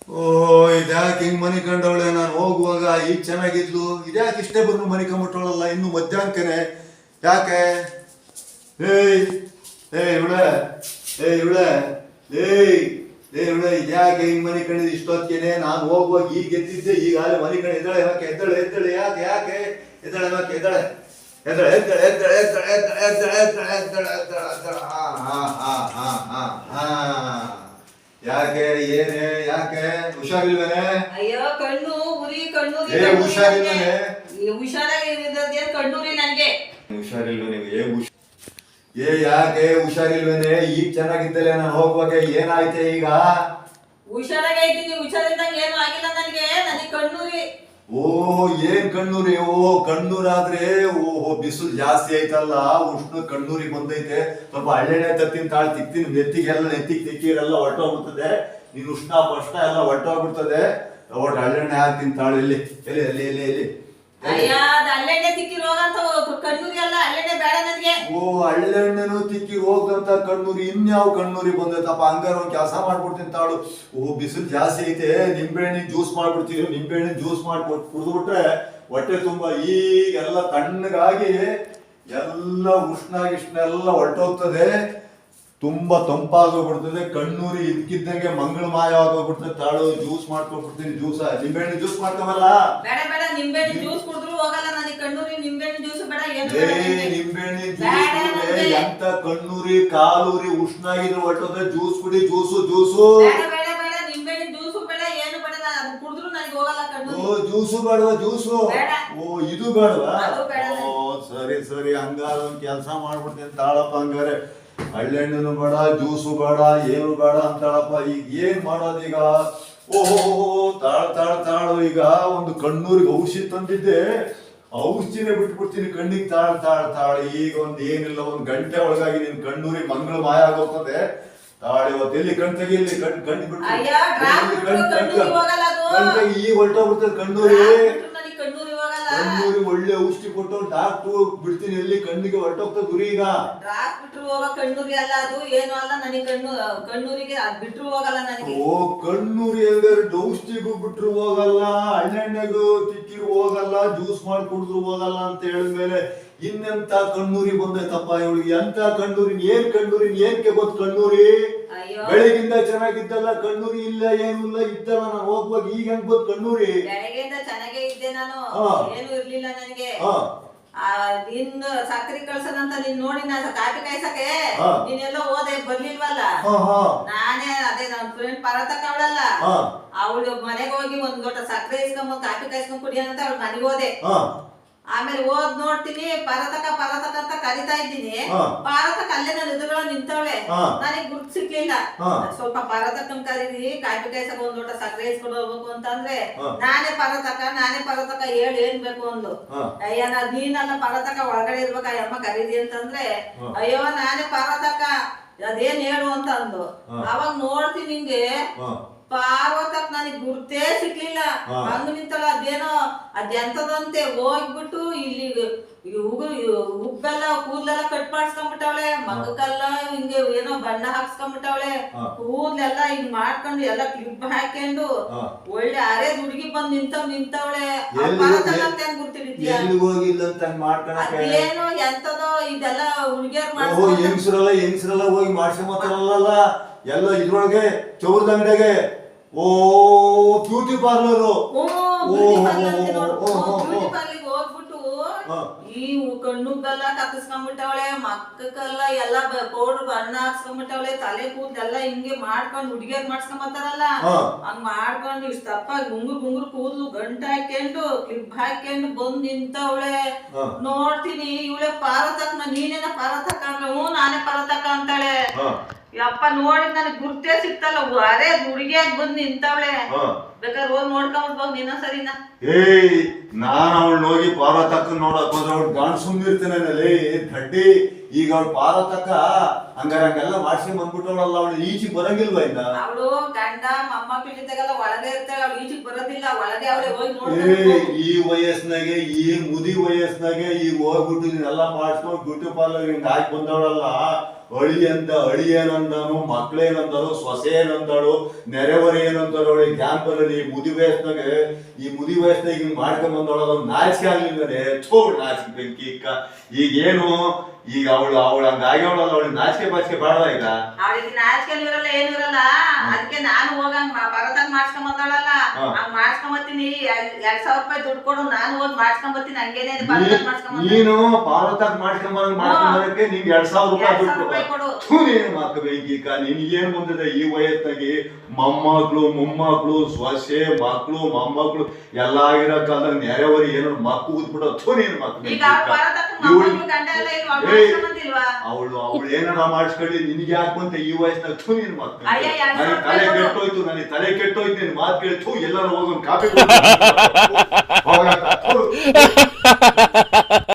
ಓ ಇದ್ಯಾಕೆ ಹಿಂಗ್ ಮನಿ ಕಂಡವಳೆ? ನಾನು ಹೋಗುವಾಗ ಈಗ ಚೆನ್ನಾಗಿದ್ಲು, ಇದ್ಯಾಕೆ ಇಷ್ಟೇ ಬಂದು ಮನಿ ಕಂಬಿಟ್ಟವಳಲ್ಲ ಇನ್ನು ಮಧ್ಯಾಹ್ನಕ್ಕನೆ? ಯಾಕೆ? ಏಯ್ ಏಯ್ ಇವಳೆ, ಏಯ್ ಇವಳೆ, ಏಯ್ ಏಯ್ ಇವಳೆ, ಇದ್ಯಾಕೆ ಹಿಂಗ್ ಮನಿ ಕಂಡಿದ್ದು ಇಷ್ಟೊತ್ತಿಗೆ? ನಾನು ಹೋಗುವಾಗ ಈಗ ಎದ್ದಿದ್ದೆ, ಈಗ ಅಲ್ಲಿ ಮನಿ ಕಂಡು ಎದ್ದಳೆ ಯಾಕೆ? ಎದ್ದಳೆ ಎದ್ದಳೆ ಯಾಕೆ? ಯಾಕೆ ಎದ್ದಳೆ ಯಾಕೆ? ಎದ್ದಳೆ ಎದ್ದಳೆ ಎದ್ದಳೆ ಎದ್ದಳೆ ಎದ್ದಳೆ ಎದ್ದಳೆ ಎದ್ದಳೆ ಎದ್ದಳೆ ಎದ್ದಳೆ ಎದ್ದಳೆ ಹಾ ಹಾ ಹಾ ಹಾ ಹಾ ಹಾ. ಯಾಕೆ? ಏನೇ? ಯಾಕೆ? ಹುಷಾರಿಲ್ವೇನೆ? ಅಯ್ಯೋ ಕಣ್ಣು ಉರಿ ಕಣ್ಣು ಏ ಹುಷಾರಿಲ್ವೇನೆ? ಹುಷಾರಾಗಿ ಇರೋದೇನ್ ಕಣ್ಣೂರಿ ನನ್ಗೆ. ಹುಷಾರಿಲ್ವೇನೆ? ಯಾಕೆ ಹುಷಾರಿಲ್ವೇನೆ? ಈಗ ಚೆನ್ನಾಗಿದ್ದಲೆ, ನಾನು ಹೋಗುವಾಗ ಏನಾಯ್ತೆ ಈಗ? ಹುಷಾರಾಗಿ ಐತೀನಿ, ಹುಷಾರಿದ್ದಂಗೆ ಏನು ಆಗಿಲ್ಲ ನನಗೆ ಕಣ್ಣೂರಿ. ಓ ಏನ್ ಕಣ್ಣೂರಿ? ಓ ಕಣ್ಣೂರಾದ್ರೆ ಓಹೋ ಬಿಸಿಲು ಜಾಸ್ತಿ ಆಯ್ತಲ್ಲ, ಉಷ್ಣ ಕಣ್ಣೂರಿಗೆ ಬಂದೈತೆ. ಸ್ವಲ್ಪ ಹಳ್ಳೆಣ್ಣೆ ತತ್ತಿನ ತಾಳು ತಿಕ್ತೀನಿ, ನೆತ್ತಿಗೆ ತಿಕ್ಕಿರೆಲ್ಲ ಹೊರಟೋಗ್ಬಿಡ್ತದೆ, ನೀನು ಉಷ್ಣ ಪಷ್ಣ ಎಲ್ಲ ಹೊರಟೋಗ್ಬಿಡ್ತದೆ. ಒಟ್ಟು ಹಳ್ಳೆಣ್ಣೆ ಹಾಕ್ತೀನಿ ತಾಳು. ಎಲ್ಲಿ ಎಲ್ಲಿ ಎಲ್ಲಿ ಎಲ್ಲಿ ಎಲ್ಲಿ ಅಯ್ಯ ಅದು ಹಳ್ಳೆಣ್ಣೆ ತಿಕ್ಕಿ ರೋಗ ಅಂತ ಕಣ್ಣೂರಿ ಅಲ್ಲ, ಹಳ್ಳೆಣ್ಣೆ ಬೇಡ ನನಗೆ. ಓ ಹಳ್ಳೆಣ್ಣೆನು ತಿಕ್ಕಿ ಹೋಗಂತ ಕಣ್ಣೂರಿ, ಇನ್ಯಾವ ಕಣ್ಣೂರಿ ಬಂದೈತಪ್ಪ? ಹಂಗಾರ ಒಂದ್ ಕೆಲಸ ಮಾಡ್ಬಿಡ್ತೀನಿ ತಾಳು. ಓ ಬಿಸಿಲು ಜಾಸ್ತಿ ಐತೆ, ನಿಂಬೆಹಣ್ಣಿನ ಜ್ಯೂಸ್ ಮಾಡ್ಬಿಡ್ತೀವಿ. ನಿಂಬೆಹಣ್ಣಿನ ಜ್ಯೂಸ್ ಮಾಡ್ಬಿಟ್ಟು ಕುಡಿದ್ಬಿಟ್ರೆ ಹೊಟ್ಟೆ ತುಂಬಾ ಈಗೆಲ್ಲ ತಣ್ಣಗಾಗಿ ಎಲ್ಲ ಉಷ್ಣ ಗಿಷ್ಣ ಎಲ್ಲ ಹೊರಟೋಗ್ತದೆ, ತುಂಬಾ ತಂಪಾಗೋಗ್ಬಿಡ್ತದೆ. ಕಣ್ಣೂರಿ ಇದ್ಕಿದ್ದಂಗೆ ಮಂಗಳ ಮಾಯ ಆಗೋಗ್ಬಿಡ್ತದೆ. ತಾಳು ಜ್ಯೂಸ್ ಮಾಡ್ಕೊಬಿಡ್ತೀನಿ. ನಿಂಬೆಹಣ್ಣಿ ಜ್ಯೂಸ್ ಮಾಡ್ಕೊಂಬಲ್ಲ? ಬೇಡ ಬೇಡ, ನಿಂಬೆಹಣ್ಣಿ ಜ್ಯೂಸ್ ಕುಡಿದ್ರು ಹೋಗಲ್ಲ ನನಗೆ ಕಣ್ಣೂರಿ. ನಿಂಬೆಹಣ್ಣಿ ಜ್ಯೂಸ್ ಬೇಡ, ಏನು ನಿಂಬೆಹಣ್ಣಿ ಜ್ಯೂಸ್ ಎಂತ ಕಣ್ಣೂರಿ ಕಾಲೂರಿ ಉಷ್ಣ ಆಗಿದ್ರೆ ಹೊಟ್ಟೋದ್ರೆ ಜ್ಯೂಸ್ ಕುಡಿ. ಜ್ಯೂಸು ಬೇಡ ಬೇಡ ಬೇಡ, ನಿಂಬೆಹಣ್ಣಿ ಜ್ಯೂಸು ಬೇಡ, ಏನು ಬೇಡ, ಅದು ಕುಡಿದ್ರು ನನಗೆ ಹೋಗಲ್ಲ ಕಣ್ಣೂರಿ. ಓ ಜ್ಯೂಸು ಬೇಡವಾ? ಜ್ಯೂಸು ಓ ಇದು ಬೇಡವಾ? ಬೇಡ. ಓ ಸರಿ ಸರಿ, ಹಂಗಾರ ಒಂದ್ ಕೆಲಸ ಮಾಡ್ಬಿಡ್ತೀನಿ ತಾಳಪ್ಪ. ಹಂಗಾರೆ ಹಳ್ಳೆಣ್ಣು ಬೇಡ, ಜ್ಯೂಸು ಬೇಡ, ಏನು ಬೇಡ ಅಂತಾಳಪ್ಪ. ಈಗ ಏನ್ ಮಾಡೋದೀಗ? ಓಹೋ ತಾಳು. ಈಗ ಒಂದು ಕಣ್ಣೂರಿಗೆ ಔಷಧಿ ತಂದಿದ್ದೆ, ಔಷಧಿನೇ ಬಿಟ್ಬಿಡ್ತೀನಿ ಕಣ್ಣಿಗೆ. ತಾಳು. ಈಗ ಒಂದ್ ಏನಿಲ್ಲ, ಒಂದ್ ಗಂಟೆ ಒಳಗಾಗಿ ನಿನ್ ಕಣ್ಣೂರಿಗೆ ಮಂಗಳ ಮಾಯ ಆಗೋಗ್ತದೆ. ತಾಳು ಇವತ್ತು ಎಲ್ಲಿ ಕಣ್ ತೆಗಿ, ಇಲ್ಲಿ ಕಣ್ ಬಿಟ್ಟು ಈಗ ಹೊರಟೋಗ್ಬಿಡ್ತದೆ ಕಣ್ಣೂರಿ. ಕಣ್ಣೂರಿ ಒಳ್ಳೆ ಔಷಧಿ ಕೊಟ್ಟು ಡಾಕ್ಟ್ರು ಬಿಡ್ತೀನಿ, ಎಲ್ಲಿ ಕಣ್ಣಿಗೆ ಹೊರಟೋಗ್ತದೆ ಗುರಿ. ಈಗ ಡ್ರಾಪ್ ಬಿಟ್ರು ಹೋಗ ಕಣ್ಣೂರಿ ಅಲ್ಲ, ಅದು ಏನು ಅಲ್ಲ ನನಗೆ. ಕಣ್ಣೂರಿಗೆ ಅದ್ ಬಿಟ್ರು ಹೋಗಲ್ಲ ನನಗೆ. ಓ ಕಣ್ಣೂರಿ ಅಂದ್ರೆ ಔಷಧಿಗೂ ಬಿಟ್ರು ಹೋಗಲ್ಲ, ಹಣ್ಣೆಣ್ಣೆಗೂ ತಿಕ್ಕಿರು ಹೋಗಲ್ಲ, ಜ್ಯೂಸ್ ಮಾಡಿ ಕುಡಿದ್ರು ಹೋಗಲ್ಲ ಅಂತ ಹೇಳಿದ್ಮೇಲೆ ಇನ್ನೆಂತ ಕಣ್ಣೂರಿ ಬಂದೈತಪ್ಪ ಇವಳಿಗೆ? ಎಂತ ಕಣ್ಣೂರಿ? ಏನ್ ಕಣ್ಣೂರಿ? ಏನ್ಕೆ ಗೊತ್ತು ಕಣ್ಣೂರಿ? ಬೆಳಗಿಂದ ಚೆನ್ನಾಗಿದ್ದಲ್ಲ ಕಣ್ಣೂರಿ, ಇಲ್ಲ ಏನು ಇಲ್ಲ ಇದ್ದಲ್ಲ. ನಾನು ಹೋಗುವಾಗ ಈಗ ಹೆಂಗ್ ಗೊತ್ತು ಕಣ್ಣೂರಿ? ಬೆಳಗ್ಗೆಯಿಂದ ಚೆನ್ನಾಗೇ ಇದ್ದೆ ನಾನು, ಏನು ಇರ್ಲಿಲ್ಲ ನನಗೆ. ನಿಂದು ಸಕ್ಕರೆ ಕಳ್ಸದಂತ ನೀನ್ ನೋಡಿ ನಾನು ಕಾಫಿ ಕಾಯ್ಸಕ್ಕೆ ನೀನೆಲ್ಲ ಹೋದೆ, ಬರ್ಲಿಲ್ವಲ್ಲ. ನಾನೇ ಅದೇ ನನ್ನ ಫ್ರೆಂಡ್ ಪರತಕ್ಕ ಅವಳಲ್ಲ, ಅವಳು ಮನೆಗೆ ಹೋಗಿ ಒಂದ್ ಲೋಟ ಸಕ್ಕರೆ ಇಸ್ಕೊಂಡ್ ಕಾಫಿ ಕಾಯ್ಸ್ಕೊಂಡ್ ಕುಡಿಯೋಣಂತ ಅವಳು ಮನೆಗೆ ಹೋದೆ. ಆಮೇಲೆ ಹೋದ್ ನೋಡ್ತೀನಿ ಪರತಕ ಅಂತ ಕರಿತಾ ಇದ್ದೀನಿ. ಪಾರತಕ ಅಲ್ಲೇ ನಾನು ಎದುರುಗಳ ನಿಂತವಳೆ, ನನಗೆ ಗುರ್ತು ಸಿಕ್ಲಿಲ್ಲ. ಸ್ವಲ್ಪ ಪರತಕ್ಕನ್ ಕರೀರಿ, ಕಾಫಿ ಕಾಯ್ಸಕ ಒಂದ್ ಲೋಟ ಸಕ್ಕರೆ ಇಸ್ಕೊಂಡು ಹೋಗ್ಬೇಕು ಅಂತಂದ್ರೆ ನಾನೇ ಪರತಕ ಹೇಳಿ ಏನ್ ಬೇಕು ಅಂದ್ಲು. ಅಯ್ಯ ನೀನಲ್ಲ ಪರತಕ, ಒಳಗಡೆ ಇರ್ಬೇಕ ಅಮ್ಮ ಕರೀರಿ ಅಂತಂದ್ರೆ, ಅಯ್ಯೋ ನಾನೇ ಪರತಕ, ಅದೇನ್ ಹೇಳು ಅಂತ ಅಂದು. ಅವಾಗ ನೋಡ್ತೀನಿ ಹಿಂಗೆ ಪಾರ್ವತಕ್ ನನಗೆ ಗುರ್ತೇ ಸಿಕ್ಲಿಲ್ಲ. ಹಂಗ ನಿಂತಳ, ಅದೇನೋ ಅದೆಂತದಂತೆ ಹೋಗ್ಬಿಟ್ಟು ಇಲ್ಲಿ ಉಗ್ಗೆಲ್ಲ ಕೂದಲೆಲ್ಲ ಕಟ್ ಮಾಡಿಸ್ಕೊಂಡ್ಬಿಟ್ಟವಳೆ, ಮಗಕ್ಕೆಲ್ಲ ಹಿಂಗೆ ಏನೋ ಬಣ್ಣ ಹಾಕ್ಸ್ಕೊಂಡ್ಬಿಟ್ಟವಳೆ, ಕೂದಲೆಲ್ಲ ಹಿಂಗ್ ಮಾಡ್ಕೊಂಡು ಎಲ್ಲ ಕ್ಲಿಪ್ ಹಾಕೊಂಡು ಒಳ್ಳೆ ಅರೆ ಹುಡುಗಿ ಬಂದ್ ನಿಂತವಳೆ. ಗುರ್ತಿಡಿದ್ಯಾ? ಅದೇನೋ ಎಂತದೋ ಇದೆಲ್ಲ ಹುಡುಗಿಯರ್ ಹೆಂಗಸರೆಲ್ಲ ಹೋಗಿ ಮಾಡ್ಸ್ಕೊಂಬತ್ತಾರಲ್ಲ ಎಲ್ಲ ಇದ್ರೊಳಗೆ ಚೌರದ ಅಂಗಡಿಗೆ. ಓ ಬ್ಯೂಟಿ ಪಾರ್ಲರು. ಹೋಗ್ಬಿಟ್ಟು ಈ ಕಣ್ಣುಗೆಲ್ಲ ಕತ್ತಿಸ್ಕೊಂಡ್ಬಿಟ್ಟವಳೆ, ಮಕ್ಕಕ್ಕೆಲ್ಲ ಎಲ್ಲ ಪೌಡರ್ ಬಣ್ಣ ಹಾಕ್ಸ್ಕೊಂಡ್ಬಿಟ್ಟವಳೆ, ತಲೆ ಕೂದಲೆಲ್ಲ ಹಿಂಗೆ ಮಾಡ್ಕೊಂಡು ಹುಡುಗಿಯರ್ ಮಾಡ್ಸ್ಕೊಂಬತ್ತಾರಲ್ಲ ಹಂಗ್ ಮಾಡ್ಕೊಂಡು ಇಷ್ಟ ತಪ್ಪ ಗುಂಗುರು ಕೂದಲು ಗಂಟು ಹಾಕೊಂಡು ಕ್ಲಿಪ್ ಹಾಕೊಂಡು ಬಂದ್ ನಿಂತವಳೆ. ನೋಡ್ತೀನಿ ಇವಳೆ ಪಾರತಕ್ಕ, ನೀನೇನ ಪರತಕ್ಕ ಅಂದ್ರೆ ಹ್ಞೂ ನಾನೇ ಪರತಕ್ಕ ಅಂತಾಳೆ. ಯಪ್ಪ ನೋಡಿದ್ ನನಗೆ ಗುರ್ತೇ ಸಿಕ್ತಲ್ಲ, ಅರೆ ಹುಡುಗಿಯಾಗಿ ಬಂದ್ ನಿಂತವಳೆ. ಬೇಕಾದ್ರೆ ಹೋಗಿ ನೋಡ್ಕೊಂಡ್ ನೀನ ಸರಿನಾ? ನಾನ್ ಅವಳು ಹೋಗಿ ಪಾರ್ವತಕ್ಕ ನೋಡಕ್ ಹೋದ್ರೆ ಅವ್ಳು ಗಾಣ್ ಸುಮ್ಮಿರ್ತೇನೆ. ದಡ್ಡಿ ಈಗ ಅವಳು ಪಾರತಕ್ಕ ಹಂಗಾರಂಗೆಲ್ಲ ಮಾಡ್ಸ್ಕೊಂಡ್ ಬಂದ್ಬಿಟ್ಟವಳಲ್ಲ, ಅವಳು ಈಚೆಗೆ ಬರಂಗಿಲ್ವಾ ಇನ್ನ? ಅವಳು ಗಂಡ ಮೊಮ್ಮಕ್ಳ ಜೊತೆಗೆಲ್ಲ ಒಳಗೆ ಇರ್ತಾಳೆ, ಅವಳು ಈಚೆಗೆ ಬರೋದಿಲ್ಲ, ಒಳಗೆ ಅವಳೆ ಹೋಗಿ ಈ ವಯಸ್ಸಿನಾಗೆ, ಈ ಮುದಿ ವಯಸ್ಸಿನಾಗೆ ಈಗ ಹೋಗ್ಬಿಟ್ಟು ಇದನ್ನೆಲ್ಲ ಮಾಡಿಸ್ಕೊಂಡು ಬ್ಯೂಟಿ ಪಾರ್ಲರ್ ಹಿಂಗ್ ಹಾಕಿ ಬಂದವಳಲ್ಲ. ಅಳಿ ಏನಂದಾನು, ಮಕ್ಳೇನಂದಾರು, ಸೊಸೆ ಏನಂದಾಳು, ನೆರೆಹೊರೆ ಏನಂತಾಳು, ಅವಳಿಗೆ ಜ್ಞಾನ ಬರಲಿ. ಮುದಿ ವಯಸ್ಸಿನಾಗೆ ಹಿಂಗ್ ಮಾಡ್ಕೊಂಡ್ ಬಂದವಳ ನಾಚಿಕೆ ಆಗ್ಲಿಲ್ಲದೆ ನಾಚಿಕೆ ಬೆಂಕಿ ಇಕ್ಕ. ಈಗೇನು ಈಗ ಅವಳು ಹಂಗಾಗ್ಯವಳಲ್ಲ, ಅವಳಿಗೆ ನಾಚಿಕೆ ಬಾಚಿಕೆ ಬಾಳ್ದ ಈಗ? ಅವಳಿಗೆ ನಾಚಿಕೆ ಇರಲ್ಲ, ಏನು ಇರಲ್ಲ. ಅದಕ್ಕೆ ನಾನು ಹೋಗಂಗ್ ಪರತಾಗ ಮಾಡ್ಸ್ಕೊಂಡ್ ಬಂದವಳಲ್ಲ, ಹಂಗ್ ಮಾಡ್ಸ್ಕೊಂಡ್ ಬರ್ತೀನಿ. 2,000 ರೂಪಾಯಿ ದುಡ್ಡು ಕೊಡು, ನಾನು ಹೋಗಿ ಮಾಡ್ಸ್ಕೊಂಡ್ ಬರ್ತೀನಿ. ಹಂಗೇನೆ ನೀನು ಪಾರತಾಗ ಮಾಡ್ಸ್ಕೊಂಬರಕ್ಕೆ ನಿಂಗೆ 2,000 ರೂಪಾಯಿ ದುಡ್ಡು ಕೊಡು. ನೀನು ಮಕ್ಕ ಬೇಕೀಕ. ನಿನ್ ಏನ್ ಬಂದಿದೆ ಈ ವಯಸ್ಸಿನಾಗಿ? ಮೊಮ್ಮಕ್ಳು ಮೊಮ್ಮಕ್ಳು ಸೊಸೆ ಮಕ್ಳು ಮೊಮ್ಮಕ್ಳು ಎಲ್ಲ ಆಗಿರೋ ಕಾಲದಾಗ ನೆರೆಹೊರೆ ಏನೋ ಮಕ್ಕು ಊದ್ಬಿಟ್ಟು ನೀನು ಮಕ್ಕ ಅವಳು ಏನಾರ ಮಾಡಿಸ್ಕೊಳ್ಳಿ, ನಿನ್ಗೆ ಯಾಕೆ ಬಂತ ಈ ವಯಸ್ಸಿನಾಗ? ನೀನ್ ಮಕ್ಕ ನನಗೆ ತಲೆ ಕೆಟ್ಟೋಯ್ತು, ನಿನ್ ಮಾತು ಕೇಳ್ತು. ಎಲ್ಲರೂ ಹೋಗೋನ್ ಕಾಪಿ